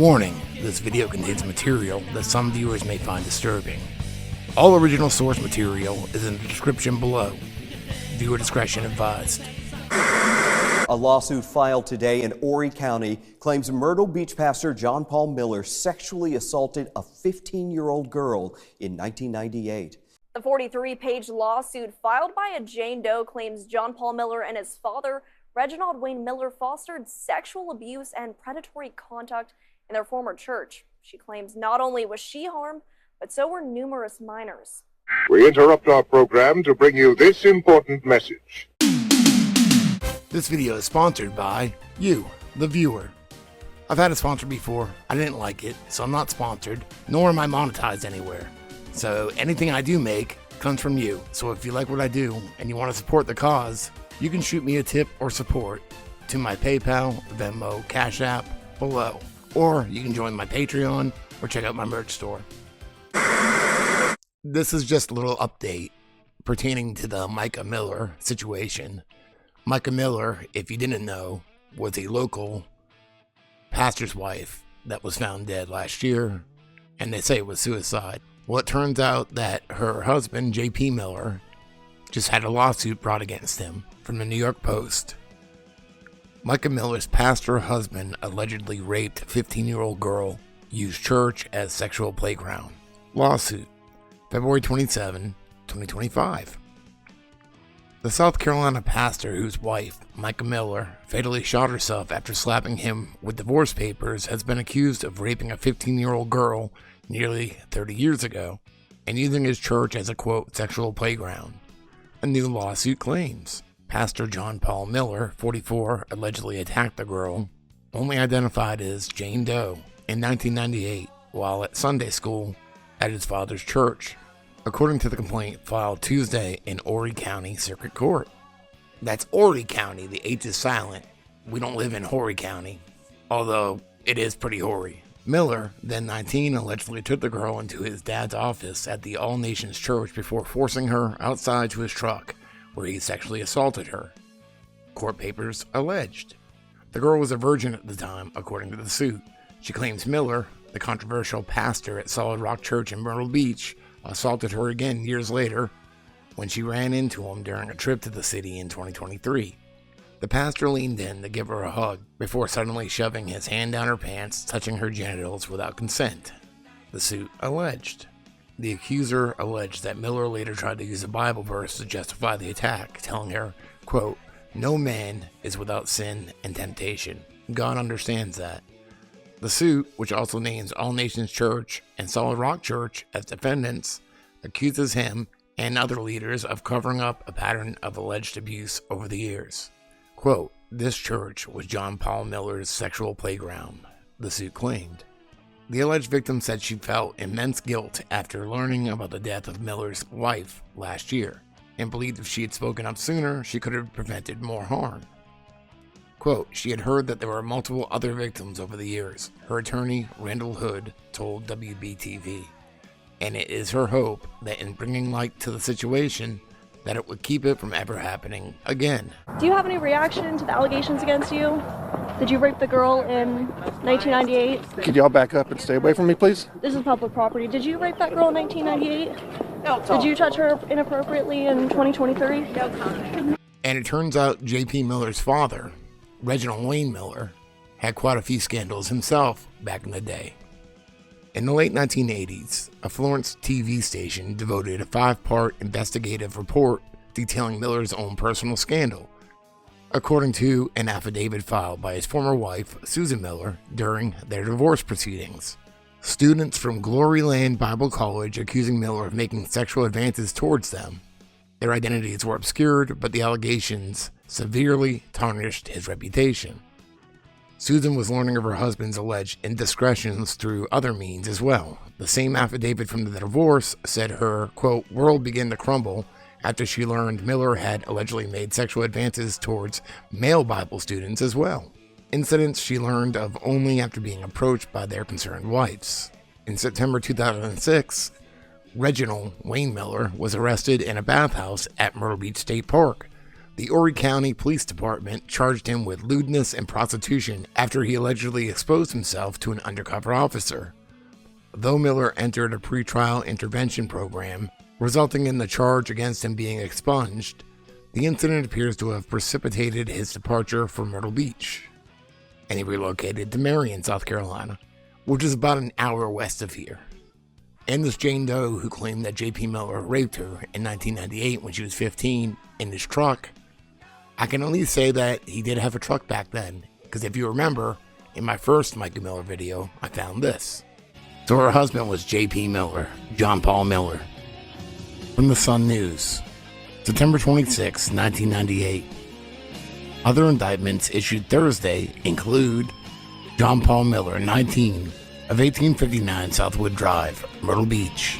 Warning, this video contains material that some viewers may find disturbing. All original source material is in the description below. Viewer discretion advised. A lawsuit filed today in Horry County claims Myrtle Beach pastor John Paul Miller sexually assaulted a 15-year-old girl in 1998. The 43-page lawsuit filed by a Jane Doe claims John Paul Miller and his father, Reginald Wayne Miller, fostered sexual abuse and predatory conduct in their former church. She claims not only was she harmed, but so were numerous minors. We interrupt our program to bring you this important message. This video is sponsored by you, the viewer. I've had a sponsor before. I didn't like it, so I'm not sponsored, nor am I monetized anywhere. So anything I do make comes from you. So if you like what I do and you want to support the cause, you can shoot me a tip or support to my PayPal, Venmo, Cash App below. Or you can join my Patreon or check out my merch store. This is just a little update pertaining to the Mica Miller situation. Mica Miller, if you didn't know, was a local pastor's wife that was found dead last year, and they say it was suicide. Well, it turns out that her husband, J.P. Miller, just had a lawsuit brought against him from the New York Post. Mica Miller's pastor husband allegedly raped a 15-year-old girl, used church as sexual playground. Lawsuit, February 27, 2025. The South Carolina pastor whose wife, Mica Miller, fatally shot herself after slapping him with divorce papers has been accused of raping a 15-year-old girl nearly 30 years ago and using his church as a, quote, sexual playground. A new lawsuit claims Pastor John Paul Miller, 44, allegedly attacked the girl, only identified as Jane Doe, in 1998 while at Sunday school at his father's church, according to the complaint filed Tuesday in Horry County Circuit Court. That's Horry County, the H is silent. We don't live in Horry County, although it is pretty hoary. Miller, then 19, allegedly took the girl into his dad's office at the All Nations Church before forcing her outside to his truck, where he sexually assaulted her. Court papers alleged. The girl was a virgin at the time, according to the suit. She claims Miller, the controversial pastor at Solid Rock Church in Myrtle Beach, assaulted her again years later when she ran into him during a trip to the city in 2023. The pastor leaned in to give her a hug before suddenly shoving his hand down her pants, touching her genitals without consent, the suit alleged. The accuser alleged that Miller later tried to use a Bible verse to justify the attack, telling her, quote, "No man is without sin and temptation. God understands that." The suit, which also names All Nations Church and Solid Rock Church as defendants, accuses him and other leaders of covering up a pattern of alleged abuse over the years. Quote, "This church was John Paul Miller's sexual playground," the suit claimed. The alleged victim said she felt immense guilt after learning about the death of Miller's wife last year, and believed if she had spoken up sooner, she could have prevented more harm. Quote, "She had heard that there were multiple other victims over the years," her attorney, Randall Hood, told WBTV. "And it is her hope that in bringing light to the situation, that it would keep it from ever happening again." Do you have any reaction to the allegations against you? Did you rape the girl in 1998? Could y'all back up and stay away from me, please? This is public property. Did you rape that girl in 1998? Did you touch her inappropriately in 2023? And it turns out J.P. Miller's father, Reginald Wayne Miller, had quite a few scandals himself back in the day. In the late 1980s, a Florence TV station devoted a 5-part investigative report detailing Miller's own personal scandal, according to an affidavit filed by his former wife, Susan Miller, during their divorce proceedings. Students from Gloryland Bible College accusing Miller of making sexual advances towards them. Their identities were obscured, but the allegations severely tarnished his reputation. Susan was learning of her husband's alleged indiscretions through other means as well. The same affidavit from the divorce said her, quote, "world began to crumble" after she learned Miller had allegedly made sexual advances towards male Bible students as well. Incidents she learned of only after being approached by their concerned wives. In September 2006, Reginald Wayne Miller was arrested in a bathhouse at Myrtle Beach State Park. The The Horry County Police Department charged him with lewdness and prostitution after he allegedly exposed himself to an undercover officer. Though Miller entered a pretrial intervention program, resulting in the charge against him being expunged, the incident appears to have precipitated his departure from Myrtle Beach, and he relocated to Marion, South Carolina, which is about an hour west of here. And this Jane Doe who claimed that J.P. Miller raped her in 1998 when she was 15 in his truck, I can only say that he did have a truck back then, because if you remember, in my first Mica Miller video, I found this. So her husband was J.P. Miller, John Paul Miller. From the Sun News, September 26, 1998. Other indictments issued Thursday include John Paul Miller, 19, of 1859 Southwood Drive, Myrtle Beach.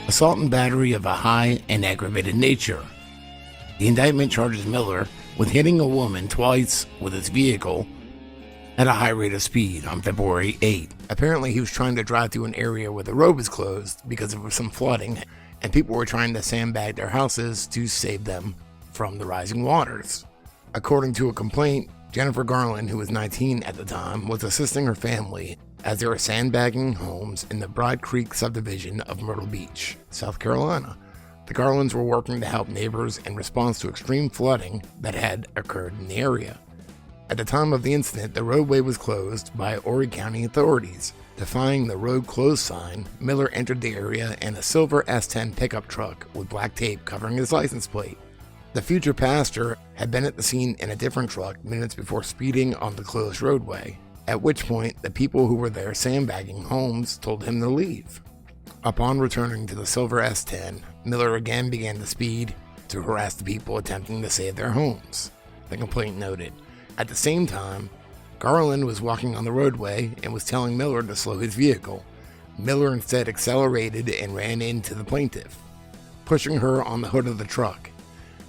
Assault and battery of a high and aggravated nature. The indictment charges Miller with hitting a woman twice with his vehicle at a high rate of speed on February 8. Apparently he was trying to drive through an area where the road was closed because of some flooding, and people were trying to sandbag their houses to save them from the rising waters. According to a complaint, Jennifer Garland, who was 19 at the time, was assisting her family as they were sandbagging homes in the Broad Creek subdivision of Myrtle Beach, South Carolina. The Garlands were working to help neighbors in response to extreme flooding that had occurred in the area. At the time of the incident, the roadway was closed by Horry County authorities. Defying the road closed sign, Miller entered the area in a silver S10 pickup truck with black tape covering his license plate. The future pastor had been at the scene in a different truck minutes before speeding on the closed roadway, at which point the people who were there sandbagging homes told him to leave. Upon returning to the silver S10, Miller again began to speed to harass the people attempting to save their homes, the complaint noted. At the same time, Garland was walking on the roadway and was telling Miller to slow his vehicle. Miller instead accelerated and ran into the plaintiff, pushing her on the hood of the truck.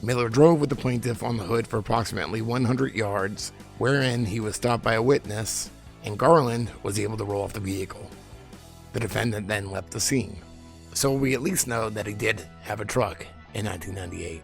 Miller drove with the plaintiff on the hood for approximately 100 yards, wherein he was stopped by a witness, and Garland was able to roll off the vehicle. The defendant then left the scene. So we at least know that he did have a truck in 1998.